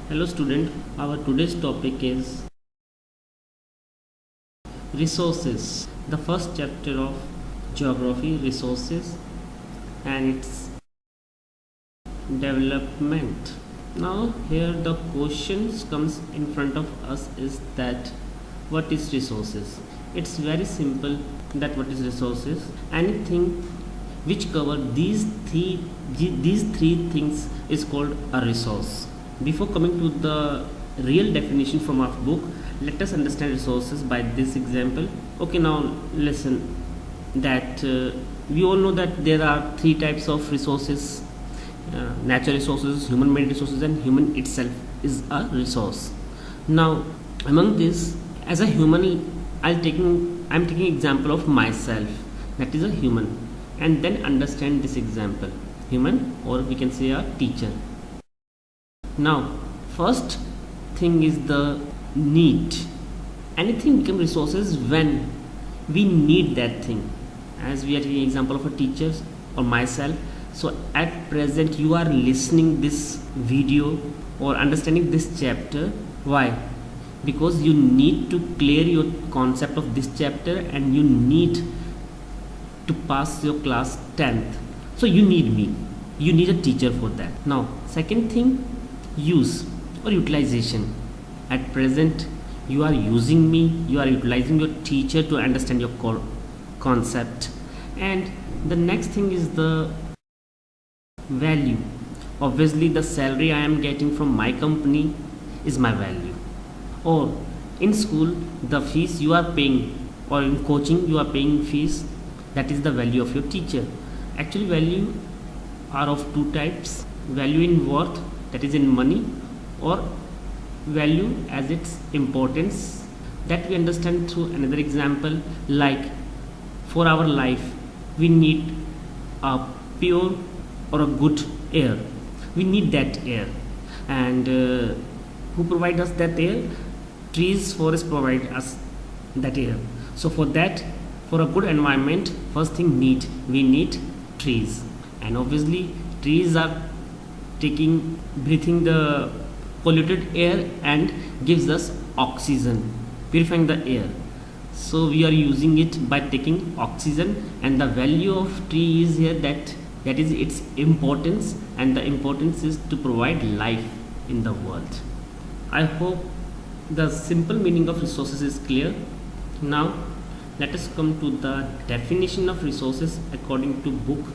Hello student, our today's topic is resources, the first chapter of geography, resources and its development. Now here the questions comes in front of us is that what is resources? It's very simple that what is resources? Anything which cover these three things is called a resource. Before coming to the real definition from our book, let us understand resources by this example. Okay, now listen that we all know that there are three types of resources: natural resources, human made resources, and human itself is a resource. Now among this, as a human, I'm taking example of myself, that is a human, and then understand this example, human, or we can say a teacher. Now first thing is the need. Anything become resources when we need that thing. As we are taking example of a teacher or myself, so at present you are listening this video or understanding this chapter. Why? Because you need to clear your concept of this chapter and you need to pass your class 10th. So you need me, you need a teacher for that. Now second thing, use or utilization. At present you are using me, you are utilizing your teacher to understand your core concept. And the next thing is the value. Obviously the salary I am getting from my company is my value, or in school the fees you are paying, or in coaching you are paying fees, that is the value of your teacher. Actually value are of two types: value in worth, that is in money, or value as its importance, that we understand through another example. Like for our life we need a pure or a good air, we need that air, and who provide us that air? Trees, forests provide us that air. So for that, for a good environment, first thing we need trees, and obviously trees are breathing the polluted air and gives us oxygen, purifying the air. So we are using it by taking oxygen, and the value of tree is here that is its importance, and the importance is to provide life in the world. I hope the simple meaning of resources is clear. Now let us come to the definition of resources according to book.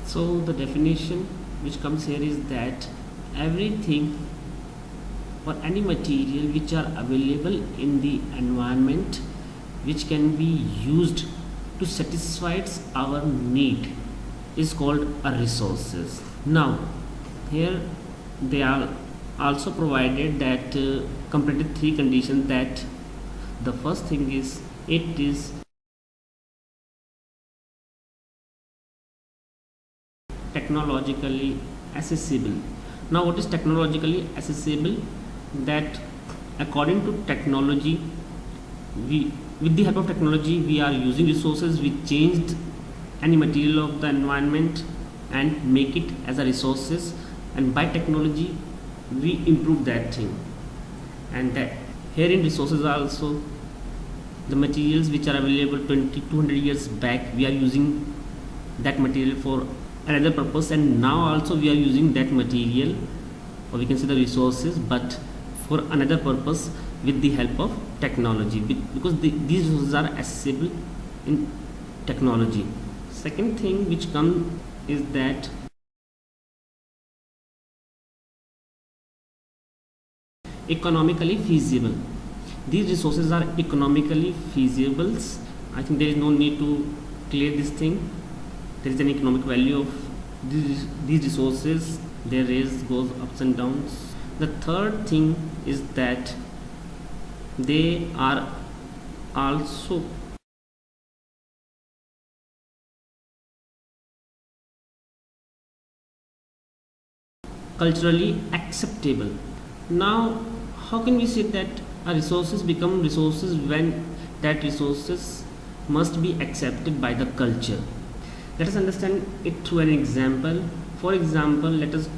So the definition which comes here is that everything or any material which are available in the environment which can be used to satisfy our need is called a resources. Now here they are also provided that completed three conditions. That the first thing is it is technologically accessible. Now what is technologically accessible? That according to technology, with the help of technology we are using resources. We changed any material of the environment and make it as a resources, and by technology we improve that thing. And that here in resources are also the materials which are available 200 years back, we are using that material for another purpose, and now also we are using that material, or we can say the resources, but for another purpose with the help of technology, because these resources are accessible in technology. Second thing which comes is that economically feasible. These resources are economically feasible. I think there is no need to clear this thing. There is an economic value of these resources. Their raise goes ups and downs. The third thing is that they are also culturally acceptable. Now, how can we say that a resources become resources when that resources must be accepted by the culture? Let us understand it through an example. For example, let us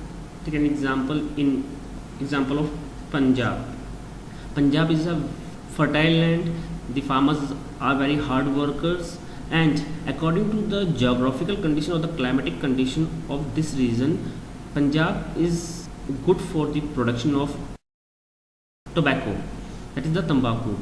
take an example of Punjab. Punjab is a fertile land. The farmers are very hard workers, and according to the geographical condition or the climatic condition of this region, Punjab is good for the production of tobacco, that is the tambaku.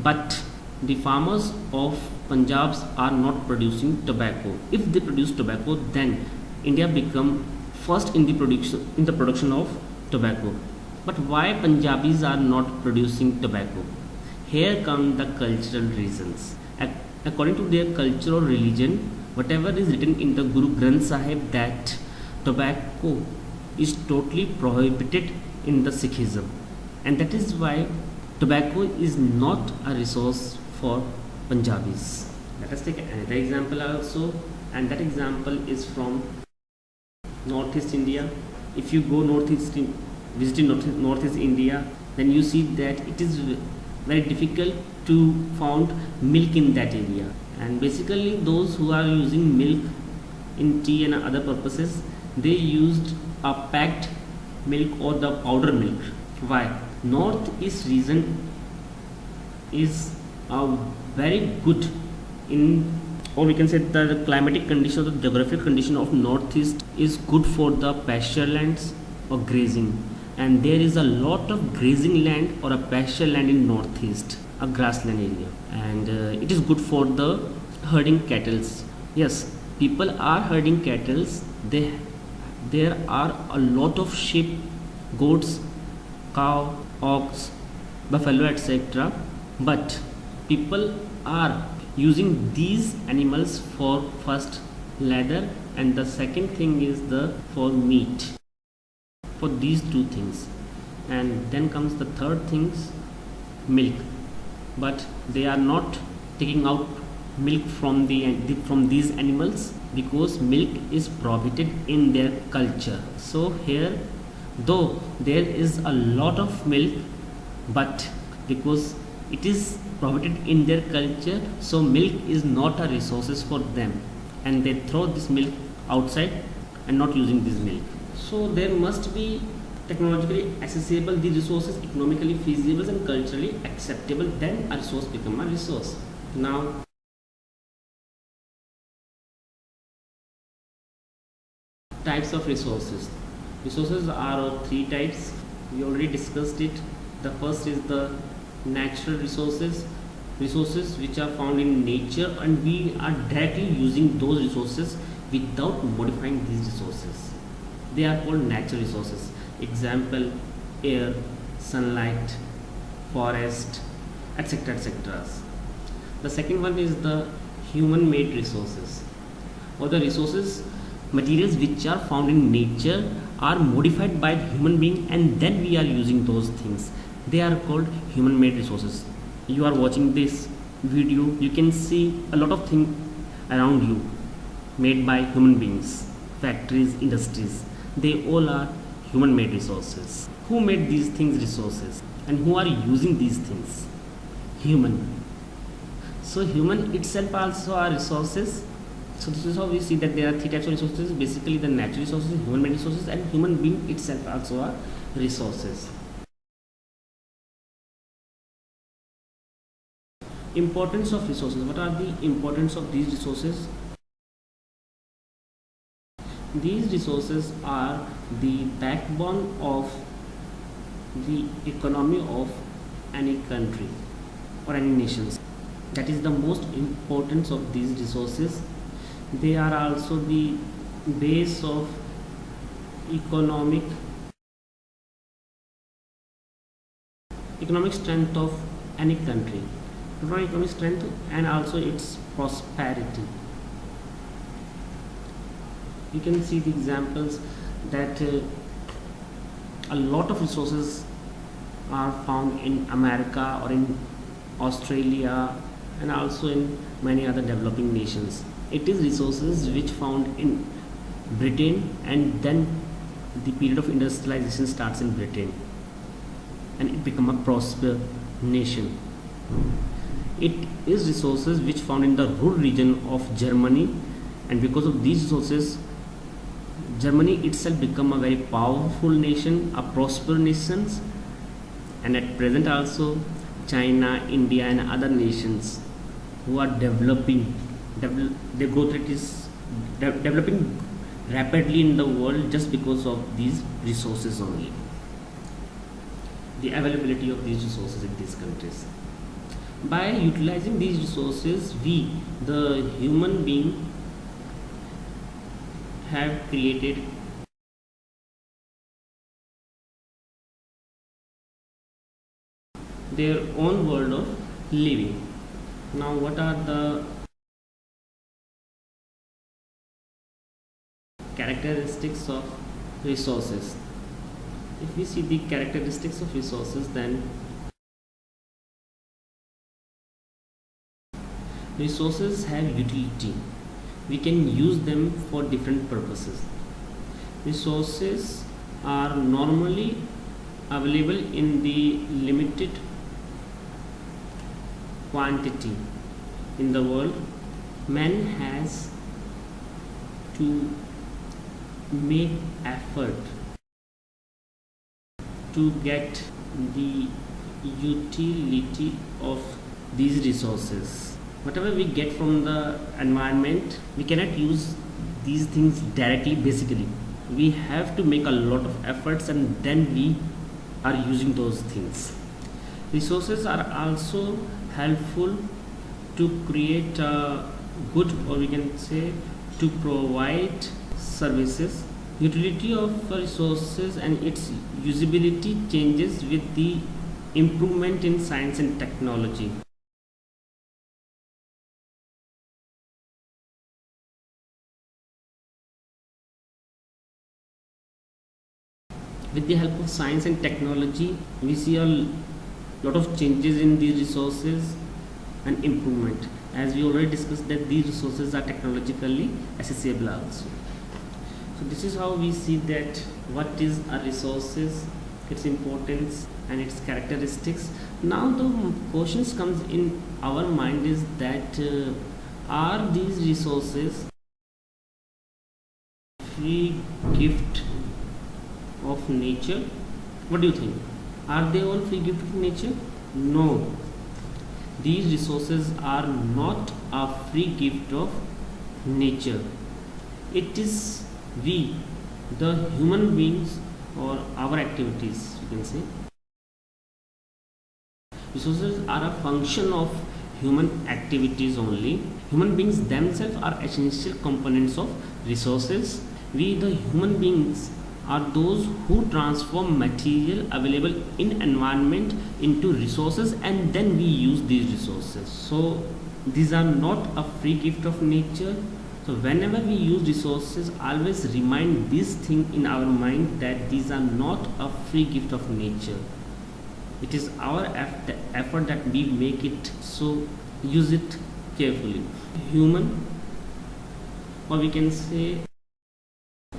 But the farmers of Punjab are not producing tobacco. If they produce tobacco, then India become first in the production of tobacco. But why Punjabis are not producing tobacco? Here come the cultural reasons. According to their culture or religion, whatever is written in the Guru Granth Sahib, that tobacco is totally prohibited in the Sikhism, and that is why tobacco is not a resource for Punjabis. Let us take another example also, and that example is from Northeast India. If you go visiting Northeast India, then you see that it is very difficult to find milk in that area, and basically those who are using milk in tea and other purposes, they used a packed milk or the powder milk. Why? Northeast region is a very good in, or we can say the climatic condition or the geographic condition of Northeast is good for the pasture lands or grazing, and there is a lot of grazing land or a pasture land in Northeast, a grassland area, and it is good for the herding cattle. Yes, people are herding cattle. There are a lot of sheep, goats, cow, ox, buffalo, etc. But people are using these animals for first leather, and the second thing is for meat, for these two things, and then comes the third things, milk. But they are not taking out milk from these animals because milk is prohibited in their culture. So here, though there is a lot of milk, but because it is prohibited in their culture, so milk is not a resources for them, and they throw this milk outside and not using this milk. So there must be technologically accessible these resources, economically feasible and culturally acceptable, then a resource become a resource. Now, types of resources. Resources are of three types. We already discussed it. The first is the natural resources which are found in nature, and we are directly using those resources without modifying these resources. They are called natural resources. Example: air, sunlight, forest, etc., etc. The second one is the human made resources, or the resources, materials which are found in nature are modified by human being, and then we are using those things. They are called human made resources. You are watching this video, you can see a lot of things around you made by human beings, factories, industries. They all are human made resources. Who made these things resources, and who are using these things? Human. So human itself also are resources. So this is how we see that there are three types of resources: basically the natural resources, human made resources, and human being itself also are resources. Importance of resources. What are the importance of these resources? These resources are the backbone of the economy of any country or any nations. That is the most importance of these resources. They are also the base of economic strength of any country, economic strength, and also its prosperity. You can see the examples that a lot of resources are found in America or in Australia, and also in many other developing nations. It is resources which found in Britain and then the period of industrialization starts in Britain and it become a prosperous nation. It is resources which found in the rural region of Germany, and because of these resources Germany itself become a very powerful nation, a prosperous nation, and at present also China, India and other nations who are developing, their growth rate is developing rapidly in the world just because of these resources only, the availability of these resources in these countries. By utilizing these resources, we, the human being, have created their own world of living. Now, what are the characteristics of resources? If we see the characteristics of resources, then resources have utility. We can use them for different purposes. Resources are normally available in the limited quantity in the world. Man has to make effort to get the utility of these resources. Whatever we get from the environment, we cannot use these things directly. Basically, we have to make a lot of efforts and then we are using those things. Resources are also helpful to create a good, or we can say to provide services. Utility of resources and its usability changes with the improvement in science and technology. With the help of science and technology, we see a lot of changes in these resources and improvement. As we already discussed that these resources are technologically accessible also. So this is how we see that what is a resources, its importance and its characteristics. Now the questions comes in our mind is that are these resources free gift of nature? What do you think? Are they all free gift of nature? No. These resources are not a free gift of nature. It is we, the human beings, or our activities, you can say. Resources are a function of human activities only. Human beings themselves are essential components of resources. We, the human beings, are those who transform material available in environment into resources and then we use these resources. So these are not a free gift of nature. So whenever we use resources, always remind this thing in our mind that these are not a free gift of nature. It is our effort that we make it, so use it carefully. Human, or we can say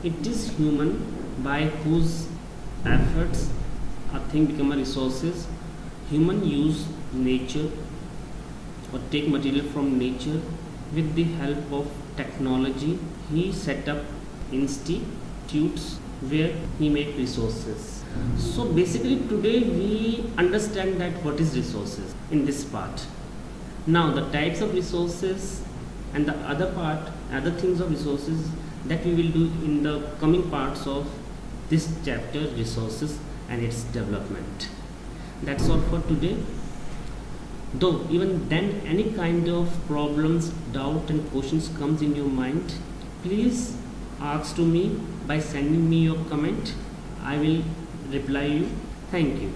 it is human by whose efforts a thing become a resources. Human use nature or take material from nature with the help of technology. He set up institutes where he make resources. So basically today we understand that what is resources in this part. Now the types of resources and the other things of resources that we will do in the coming parts of this chapter, resources and its development. That's all for today. Though even then any kind of problems, doubt and questions comes in your mind, please ask to me by sending me your comment. I will reply you. Thank you.